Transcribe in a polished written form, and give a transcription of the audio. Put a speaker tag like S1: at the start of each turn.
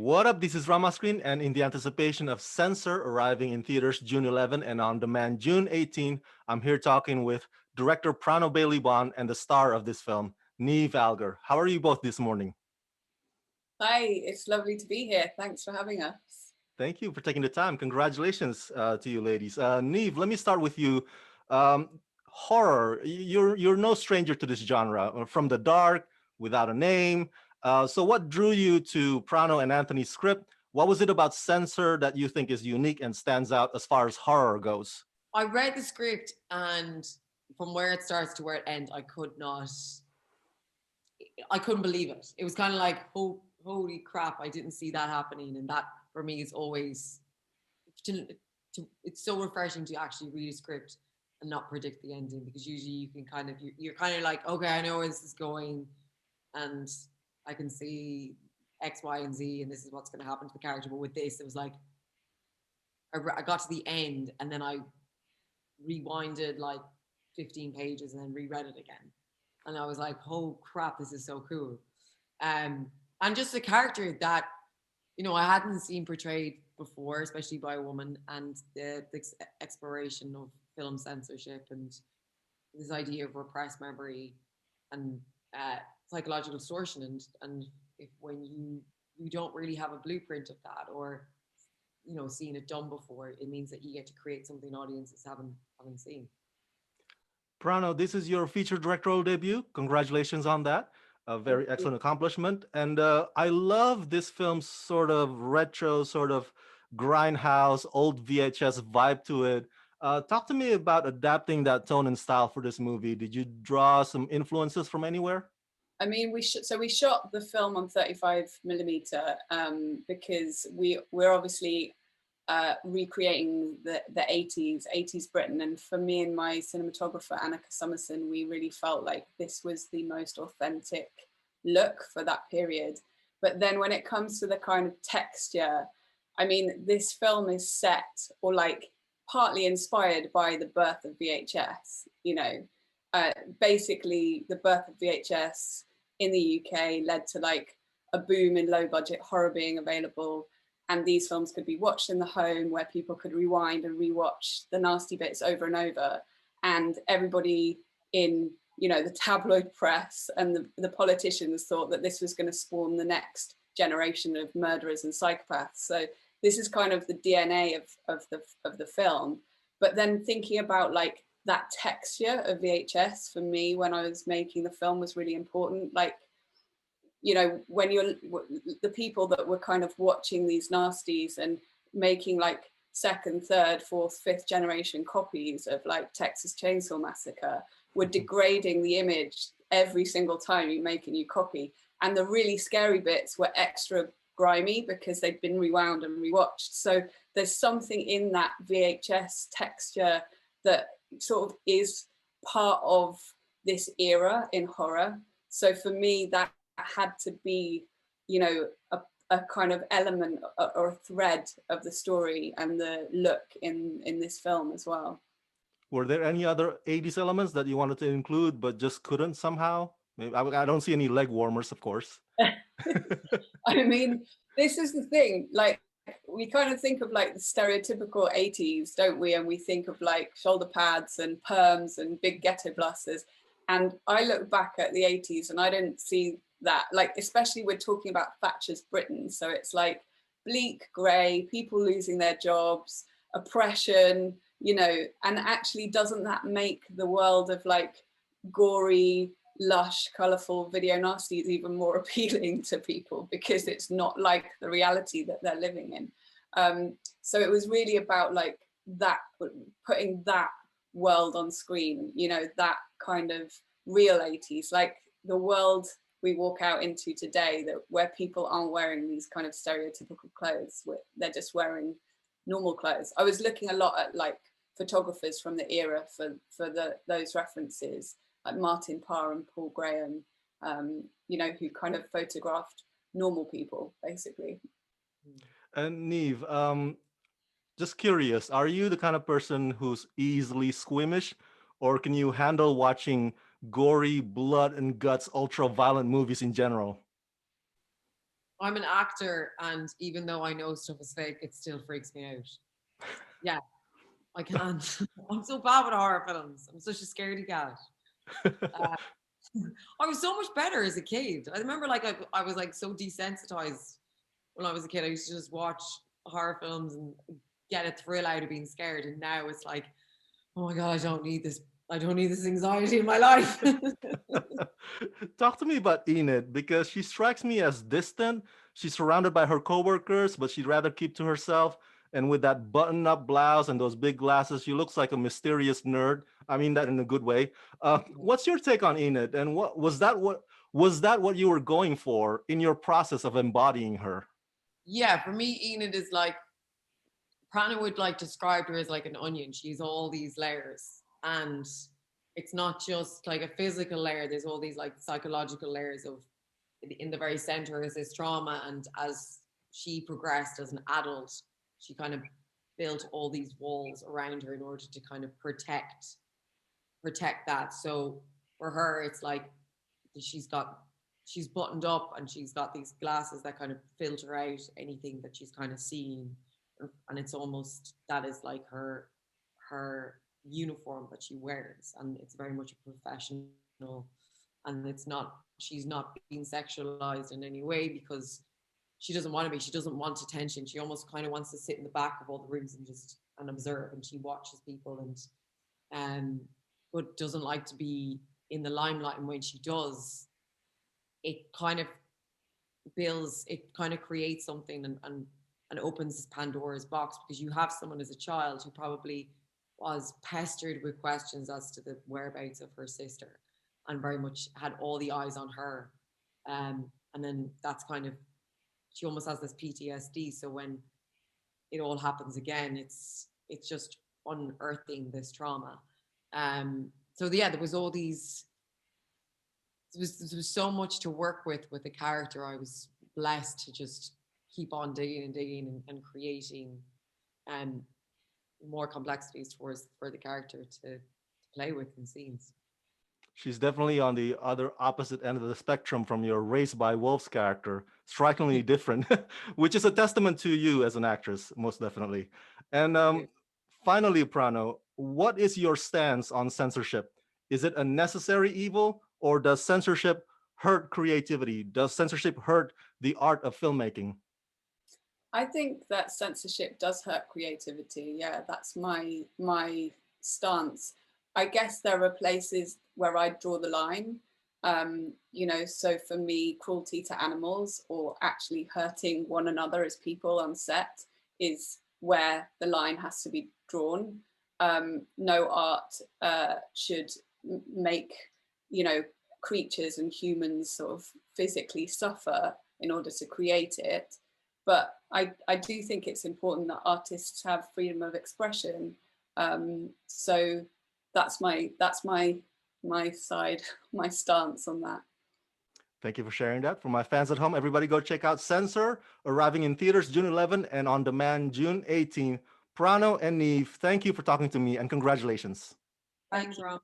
S1: What up? This is Rama Screen, and in the anticipation of Censor arriving in theaters June 11 and on demand June 18, I'm here talking with director Prano Bond and the star of this film, Niamh Algar. How are you both this morning?
S2: Hi, it's lovely to be here. Thanks for having us.
S1: Thank you for taking the time. Congratulations to you, ladies. Niamh, let me start with you. Um, Horror, you're no stranger to this genre. From the dark, without a name. So, what drew you to Prano and Anthony's script? What was it about Censor that you think is unique and stands out as far as horror goes?
S3: I read the script, and from where it starts to where it ends, I couldn't believe it. It was kind of like, oh, holy crap, I didn't see that happening. And that for me is always, it's so refreshing to actually read a script and not predict the ending, because usually you can kind of, you're kind of like, okay, I know where this is going, and I can see X, Y, and Z, and this is what's going to happen to the character. But with this, it was like, I got to the end, and then I rewinded like 15 pages and then reread it again. And I was like, oh crap, this is so cool. And just the character that, I hadn't seen portrayed before, especially by a woman, and the exploration of film censorship and this idea of repressed memory and psychological distortion. And if when you don't really have a blueprint of that, or seen it done before, it means that you get to create something audiences haven't seen.
S1: Prano, this is your feature directorial debut. Congratulations on that. A very excellent accomplishment. And I love this film's sort of retro, sort of grindhouse, old VHS vibe to it. Talk to me about adapting that tone and style for this movie. Did you draw some influences from anywhere?
S2: I mean, we shot the film on 35 millimeter because we're obviously recreating the 80s Britain, and for me and my cinematographer Annika Summerson, we really felt like this was the most authentic look for that period. But then when it comes to the kind of texture, I mean, this film is set or like partly inspired by the birth of VHS. Basically the birth of VHS in the UK led to like a boom in low budget horror being available, and these films could be watched in the home where people could rewind and rewatch the nasty bits over and over. And everybody in, the tabloid press and the politicians thought that this was going to spawn the next generation of murderers and psychopaths. So this is kind of the DNA of the film. But then thinking about like that texture of VHS for me when I was making the film was really important. Like, when you're the people that were kind of watching these nasties and making like second, third, fourth, fifth generation copies of like Texas Chainsaw Massacre were degrading the image every single time you make a new copy. And the really scary bits were extra grimy because they'd been rewound and rewatched. So there's something in that VHS texture that sort of is part of this era in horror. So for me, that had to be, a kind of element or a thread of the story and the look in this film as well.
S1: Were there any other 80s elements that you wanted to include but just couldn't somehow? Maybe, I don't see any leg warmers, of course.
S2: I mean, this is the thing, like, we kind of think of like the stereotypical 80s, don't we? And we think of like shoulder pads and perms and big ghetto blasters. And I look back at the 80s and I don't see that, like, especially we're talking about Thatcher's Britain. So it's like bleak, grey, people losing their jobs, oppression, and actually doesn't that make the world of like gory, lush, colourful video nasties even more appealing to people because it's not like the reality that they're living in. So it was really about like that, putting that world on screen, that kind of real 80s, like the world we walk out into today, that where people aren't wearing these kind of stereotypical clothes, they're just wearing normal clothes. I was looking a lot at like photographers from the era for those references, like Martin Parr and Paul Graham, who kind of photographed normal people, basically.
S1: And Niamh, just curious, are you the kind of person who's easily squeamish, or can you handle watching gory, blood and guts, ultra violent movies in general?
S3: I'm an actor, and even though I know stuff is fake, it still freaks me out. Yeah, I can't. I'm so bad with horror films. I'm such a scaredy cat. Uh, I was so much better as a kid. I remember like I was like so desensitized when I was a kid. I used to just watch horror films and get a thrill out of being scared. And now it's like, oh my God, I don't need this. I don't need this anxiety in my life.
S1: Talk to me about Enid because she strikes me as distant. She's surrounded by her coworkers, but she'd rather keep to herself. And with that button-up blouse and those big glasses, she looks like a mysterious nerd. I mean that in a good way. What's your take on Enid? And what was that? What was that? What you were going for in your process of embodying her?
S3: Yeah, for me, Enid is like Prana would like describe her as like an onion. She's all these layers, and it's not just like a physical layer. There's all these like psychological layers of. In the very center is this trauma, and as she progressed as an adult, she kind of built all these walls around her in order to kind of protect that. So for her, it's like she's got she's buttoned up and she's got these glasses that kind of filter out anything that she's kind of seeing, and it's almost that is like her uniform that she wears, and it's very much a professional, and it's not she's not being sexualized in any way because she doesn't want to be. She doesn't want attention. She almost kind of wants to sit in the back of all the rooms and just and observe, and she watches people and but doesn't like to be in the limelight. And when she does, it kind of it kind of creates something and opens Pandora's box, because you have someone as a child who probably was pestered with questions as to the whereabouts of her sister and very much had all the eyes on her. And then that's kind of, she almost has this PTSD. So when it all happens again, it's just unearthing this trauma. So yeah, there was all these there was so much to work with the character. I was blessed to just keep on digging and digging and creating um, more complexities for the character to play with in scenes.
S1: She's definitely on the other opposite end of the spectrum from your Raised by Wolves character, strikingly different, which is a testament to you as an actress, most definitely. And finally, Prano, what is your stance on censorship? Is it a necessary evil, or does censorship hurt creativity? Does censorship hurt the art of filmmaking?
S2: I think that censorship does hurt creativity. Yeah, that's my stance. I guess there are places where I draw the line. So for me, cruelty to animals or actually hurting one another as people on set is where the line has to be drawn. No art should make, creatures and humans sort of physically suffer in order to create it. But I do think it's important that artists have freedom of expression. So that's my side, my stance on that.
S1: Thank you for sharing that. For my fans at home, everybody go check out Censor, arriving in theaters June 11 and on demand June 18. Prano and Niamh, thank you for talking to me and congratulations.
S3: Thanks, Rama.